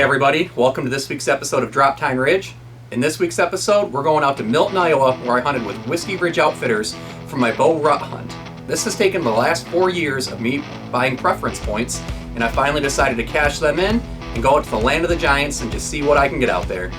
Hey everybody, welcome to this week's episode of Drop Time Ridge. In this week's episode, we're going out to Milton, Iowa, where I hunted with Whiskey Ridge Outfitters for my bow rut hunt. This has taken the last 4 years of me buying preference points, and I finally decided to cash them in and go out to the land of the giants and just see what I can get out there.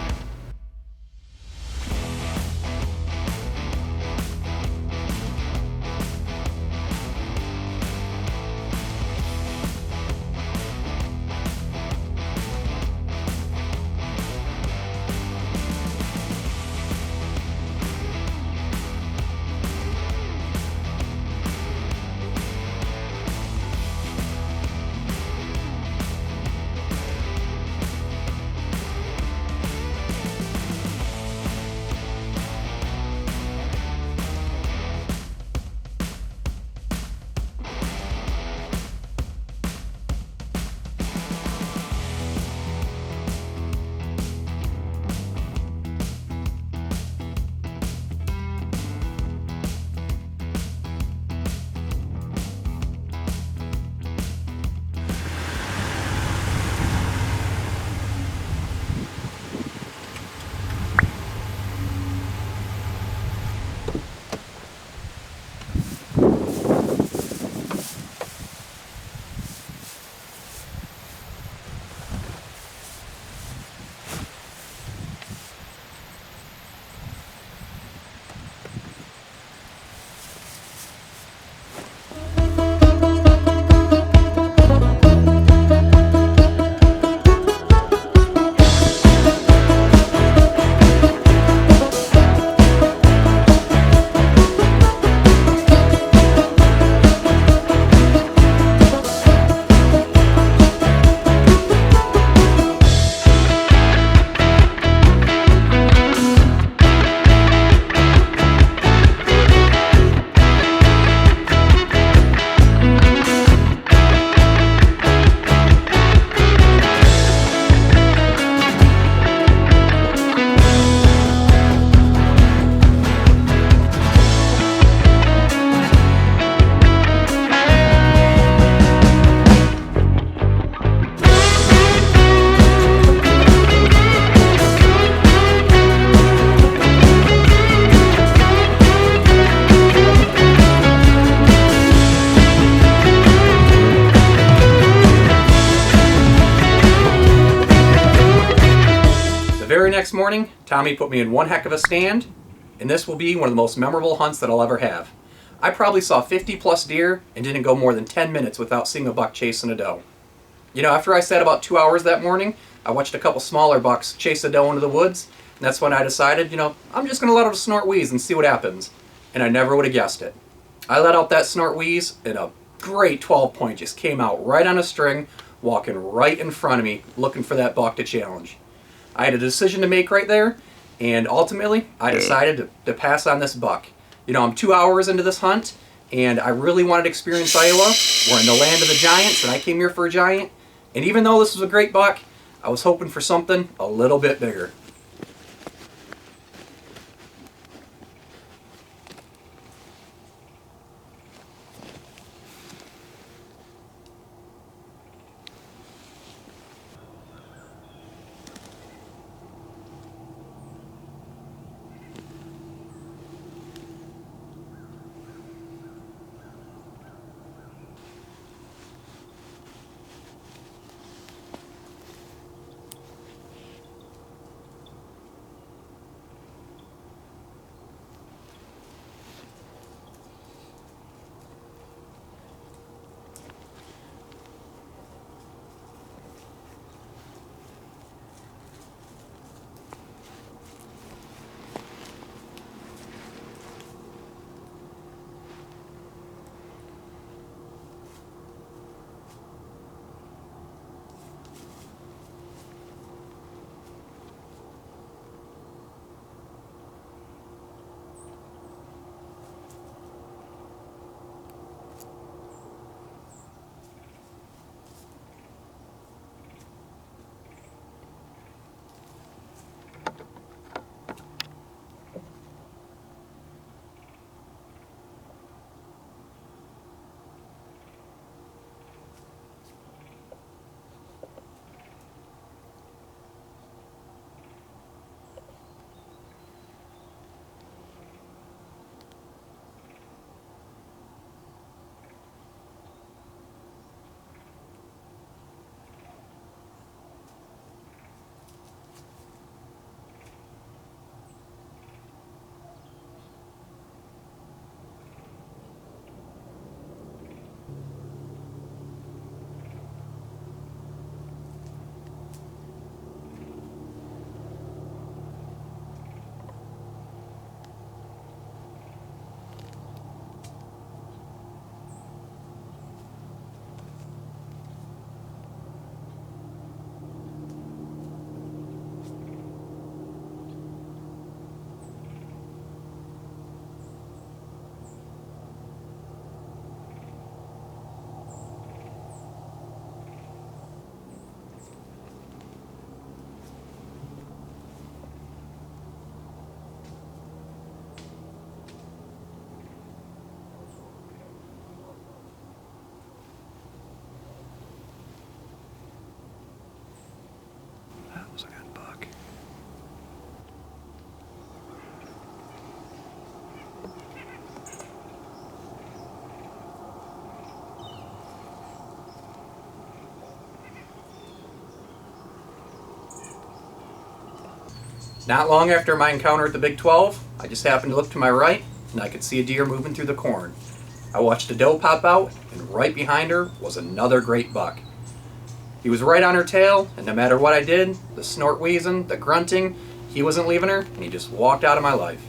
The very next morning, Tommy put me in one heck of a stand, and this will be one of the most memorable hunts that I'll ever have. I probably saw 50 plus deer and didn't go more than 10 minutes without seeing a buck chasing a doe. You know, after I sat about 2 hours that morning, I watched a couple smaller bucks chase a doe into the woods, and that's when I decided, I'm just going to let out a snort wheeze and see what happens. And I never would have guessed it. I let out that snort wheeze, and a great 12 point just came out right on a string, walking right in front of me, looking for that buck to challenge. I had a decision to make right there, and ultimately, I decided to pass on this buck. I'm 2 hours into this hunt, and I really wanted to experience Iowa. We're in the land of the giants, and I came here for a giant. And even though this was a great buck, I was hoping for something a little bit bigger. Not long after my encounter at the Big 12, I just happened to look to my right, and I could see a deer moving through the corn. I watched a doe pop out, and right behind her was another great buck. He was right on her tail, and no matter what I did, the snort wheezing, the grunting, he wasn't leaving her, and he just walked out of my life.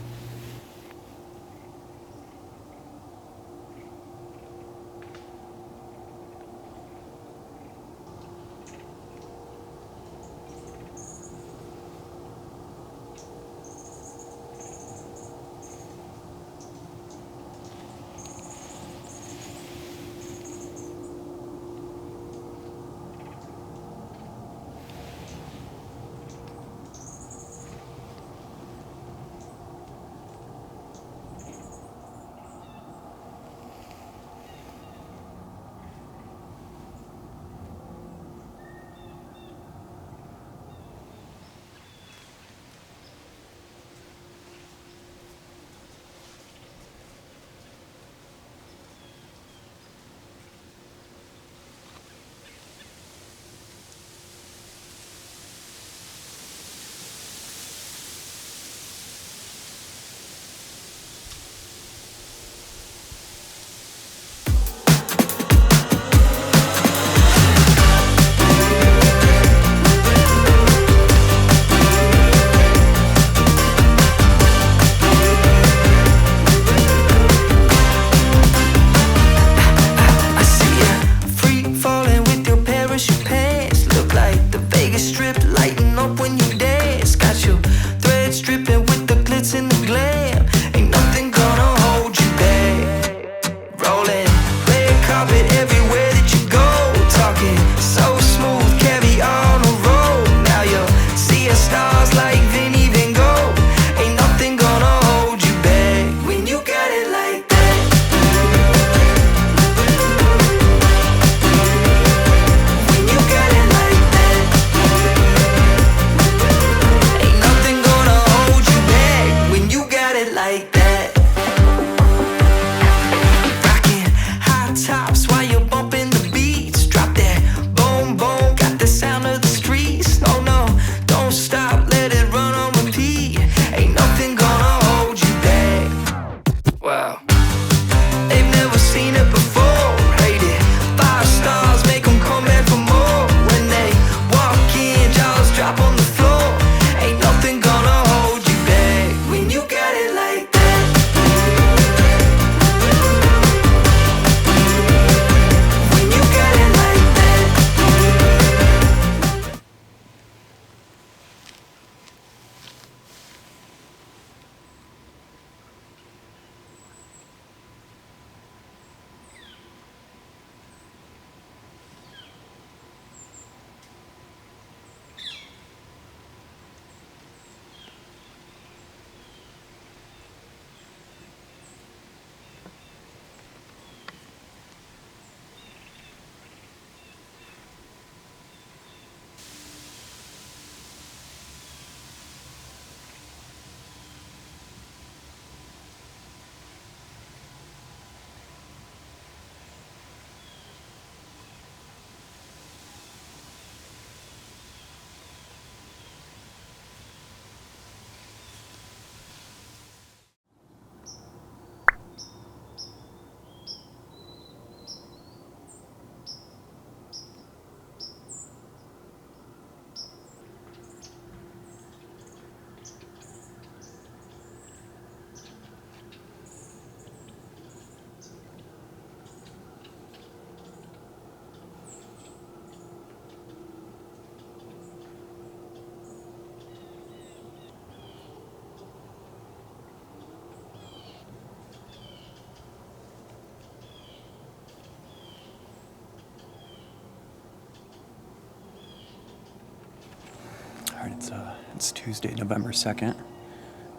It's Tuesday, November 2nd.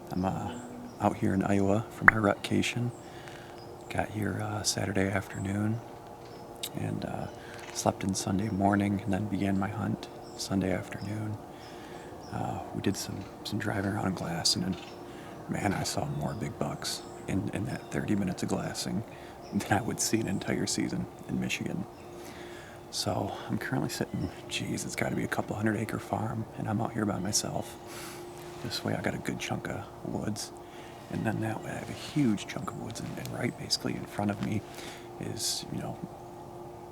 I'm out here in Iowa for my rutcation. Got here Saturday afternoon and slept in Sunday morning and then began my hunt Sunday afternoon. We did some driving around glassing, and man, I saw more big bucks in that 30 minutes of glassing than I would see an entire season in Michigan. So I'm currently sitting, it's got to be a couple 100-acre farm, and I'm out here by myself. This way I got a good chunk of woods, and then that way I have a huge chunk of woods, and right basically in front of me is,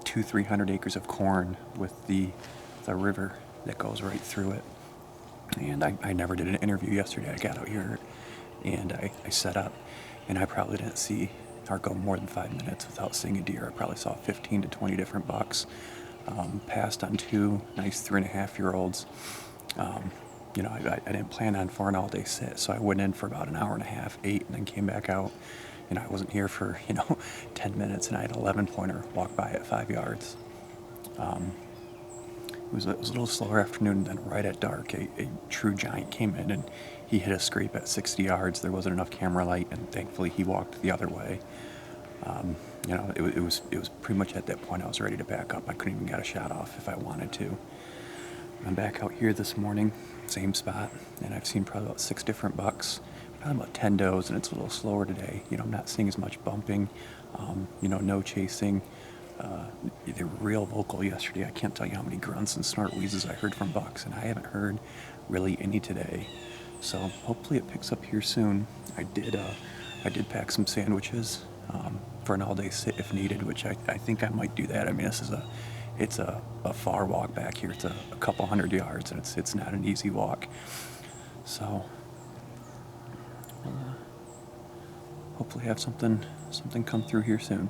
200-300 acres of corn with the river that goes right through it. And I never did an interview yesterday. I got out here and I set up, and I probably didn't see or go more than 5 minutes without seeing a deer. I probably saw 15 to 20 different bucks. Passed on 2 nice 3.5-year-olds. I didn't plan on for an all-day sit, so I went in for about an hour and a half, ate, and then came back out. I wasn't here for 10 minutes, and I had an 11-pointer walk by at 5 yards. It was a little slower afternoon, and then right at dark, a true giant came in, and he hit a scrape at 60 yards. There wasn't enough camera light, and thankfully he walked the other way. It was pretty much at that point I was ready to back up. I couldn't even get a shot off if I wanted to. I'm back out here this morning, same spot, and I've seen probably about 6 different bucks, probably about 10 does, and it's a little slower today. I'm not seeing as much bumping, no chasing. They were real vocal yesterday. I can't tell you how many grunts and snort wheezes I heard from bucks, and I haven't heard really any today. So hopefully it picks up here soon. I did pack some sandwiches for an all-day sit if needed, which I think I might do that. I mean, it's a far walk back here. It's a couple hundred yards, and it's not an easy walk. So we'll hopefully have something come through here soon.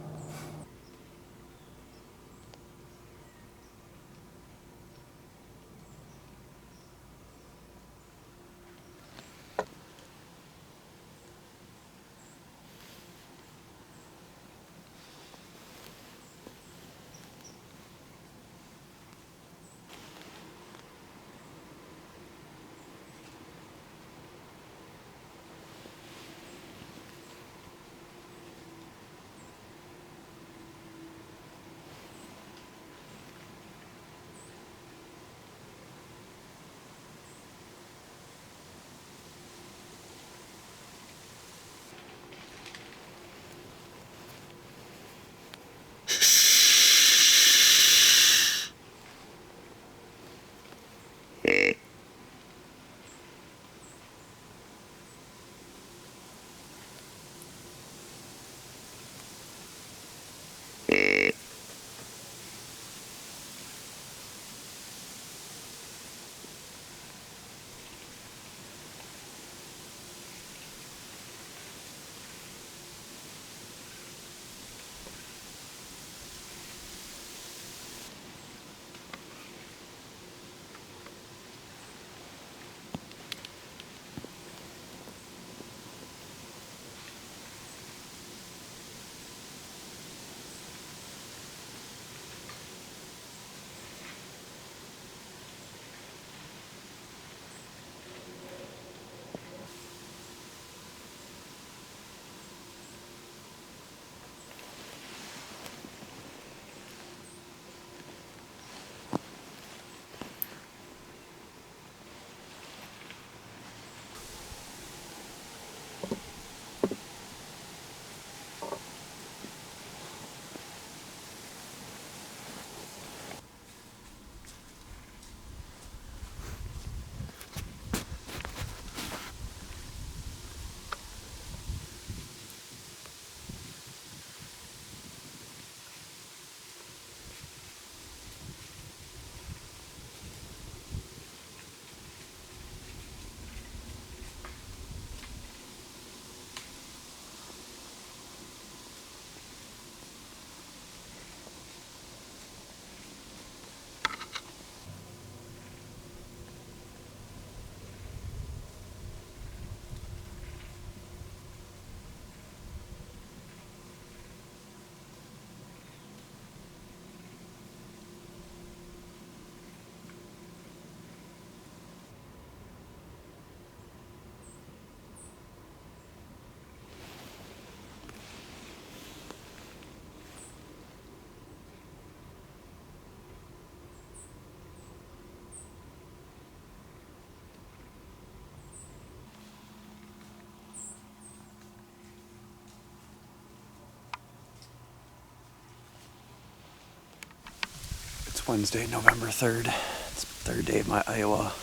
It's Wednesday, November 3rd. It's the third day of my Iowa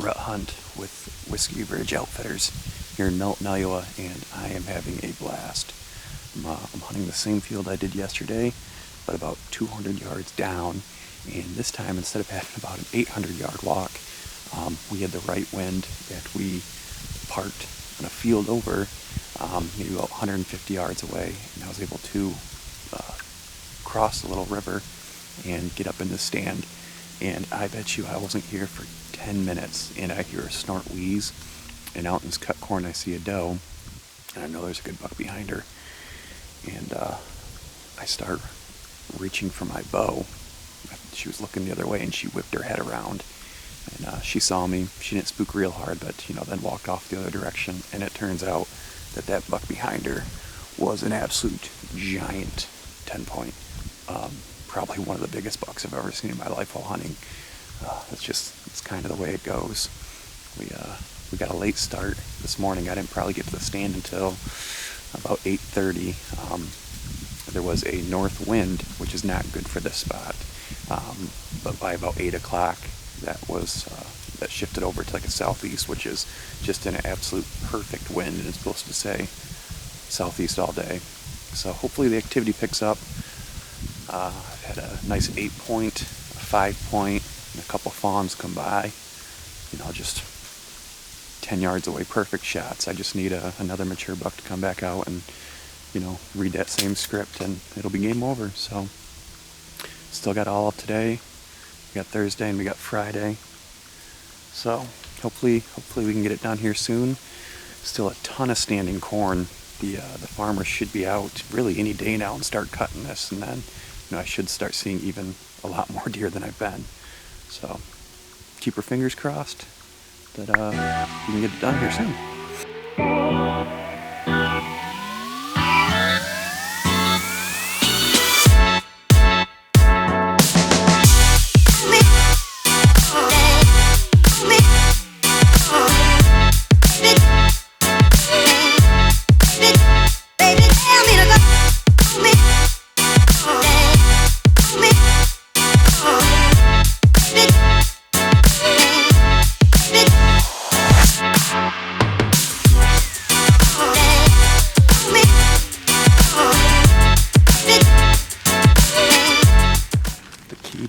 rut hunt with Whiskey Ridge Outfitters here in Milton, Iowa, and I am having a blast. I'm hunting the same field I did yesterday, but about 200 yards down, and this time instead of having about an 800-yard walk, we had the right wind, and we parked on a field over, maybe about 150 yards away, and I was able to cross the little river and get up in the stand. And I bet you I wasn't here for 10 minutes, and I hear a snort wheeze, and out in this cut corn I see a doe, and I know there's a good buck behind her. And I start reaching for my bow. She was looking the other way, and she whipped her head around, and she saw me. She didn't spook real hard, but then walked off the other direction. And it turns out that buck behind her was an absolute giant 10-point. Probably one of the biggest bucks I've ever seen in my life while hunting. It's kind of the way it goes. We got a late start this morning. I didn't probably get to the stand until about 8:30. There was a north wind, which is not good for this spot. But by about 8 o'clock, that shifted over to like a southeast, which is just an absolute perfect wind, and it's supposed to stay southeast all day. So hopefully the activity picks up. I've had a nice 8-point, a 5-point, and a couple fawns come by. Just 10 yards away, perfect shots. I just need another mature buck to come back out and, read that same script, and it'll be game over. So, still got all of today. We got Thursday and we got Friday. So, hopefully we can get it done here soon. Still a ton of standing corn. The farmers should be out really any day now and start cutting this, and then I should start seeing even a lot more deer than I've been. So keep our fingers crossed that we can get it done here soon.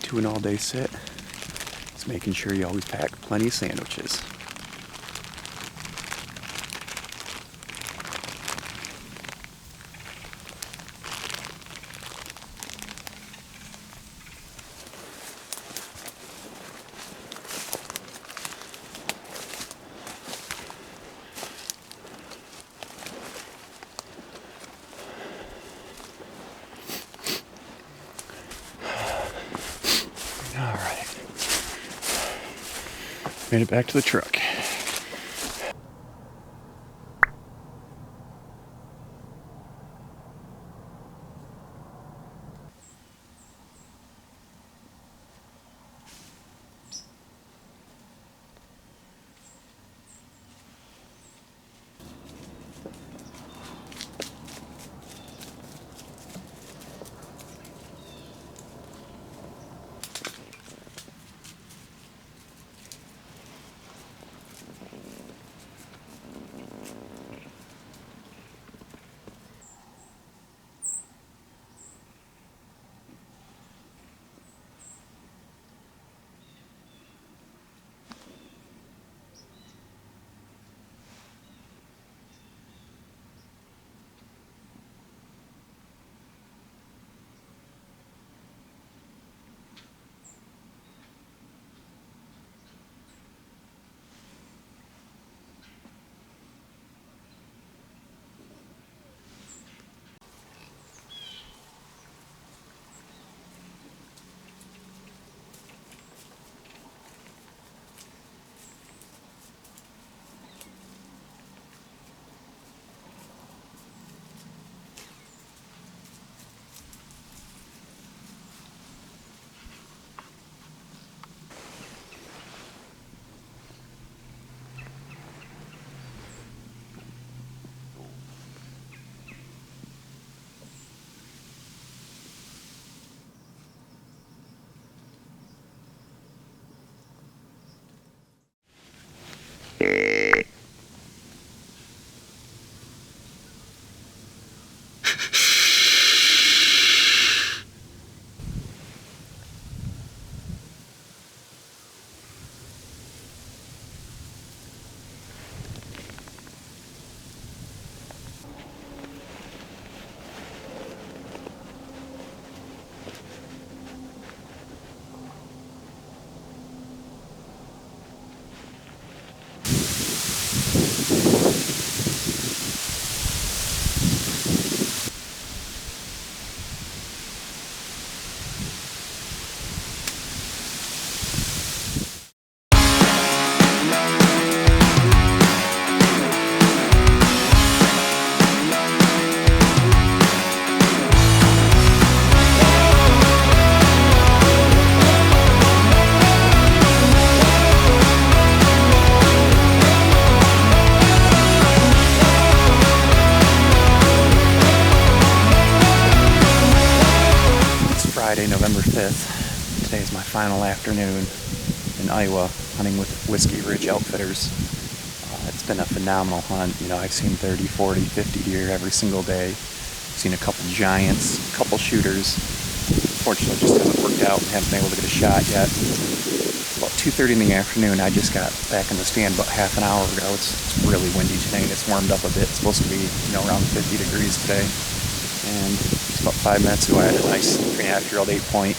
To an all-day sit is making sure you always pack plenty of sandwiches. All right. Made it back to the truck. November 5th. Today is my final afternoon in Iowa hunting with Whiskey Ridge Outfitters. It's been a phenomenal hunt. You know, I've seen 30, 40, 50 deer every single day. Seen a couple giants, a couple shooters. Unfortunately, it just hasn't worked out and haven't been able to get a shot yet. About 2:30 in the afternoon, I just got back in the stand about half an hour ago. It's really windy today and it's warmed up a bit. It's supposed to be, around 50 degrees today. And it's about 5 minutes ago, I had a nice 3.5-year-old 8-point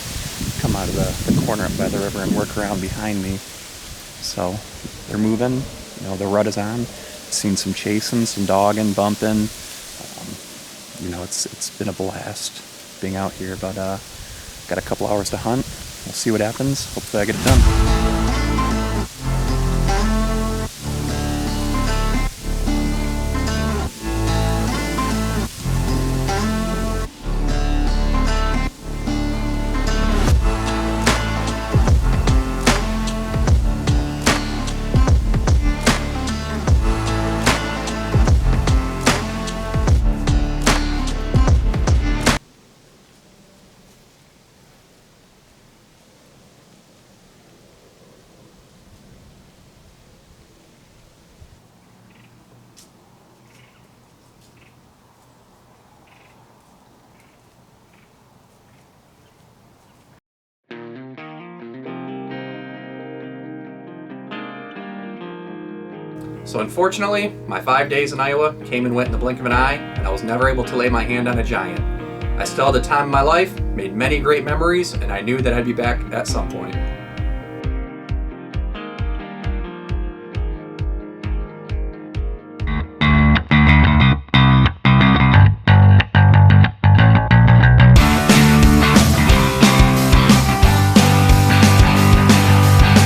come out of the corner up by the river and work around behind me. So they're moving. The rut is on. Seen some chasing, some dogging, bumping. It's been a blast being out here, but got a couple hours to hunt. We'll see what happens. Hopefully I get it done. So unfortunately, my 5 days in Iowa came and went in the blink of an eye, and I was never able to lay my hand on a giant. I still had the time of my life, made many great memories, and I knew that I'd be back at some point.